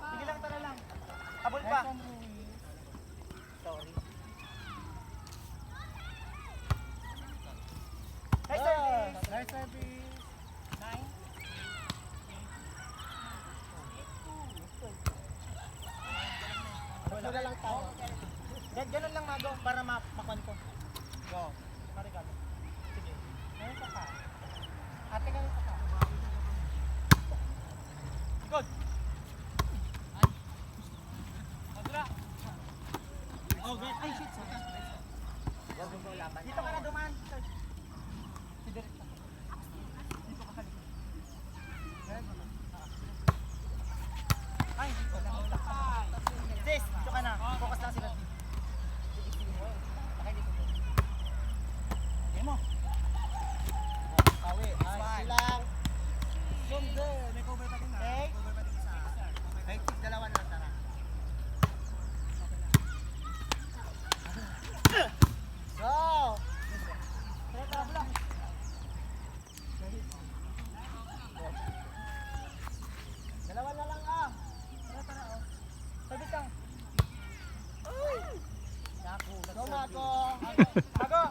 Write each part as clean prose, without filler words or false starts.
Sige lang, tara lang. Habol pa. Sorry. Nice service. Nice service. 9. Wala lang tayo. Ganun lang mago para makuan ko. Go. Pare ka. Sige. Ngayon ka pa. Ate ka pa. Good. Oh, good. Ay, shit. Dito ka na dumaan. Si Derek ka. Dito ka kalikod. Ay, dito ka na. Sis, dito ka na. Focus lang sila. Pakay dito. Okay mo. Awi. Ay, silang. Sunde. May cover pa din na. Okay. Cover pa din isa. Ay, dalawa na lang, tara. Go! Tara, tara, block. Dalawa na lang ah. Tara, tara oh. Sabit lang. Naku, go Mago. Mago.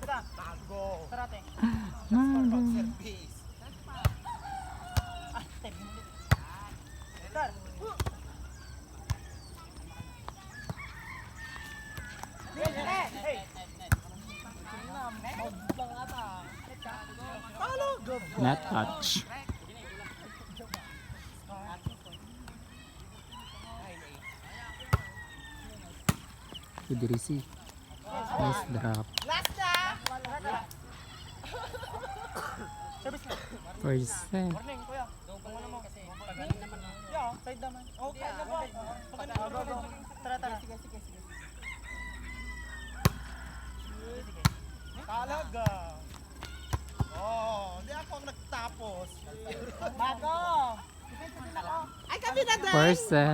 Tara. Mago. Tara, te. Mago. Service. Ah, te. Tara. Hey. Not touch. Idrisi. Nice drop. Last na. Service na. First set. Morning, kuya. Ano mo? Yeah, side naman. Okay, na ba? Tara, tara. Sige. Talaga. Oh, hindi ako ang nagtapos. Bago. Ay, kami na din. First set.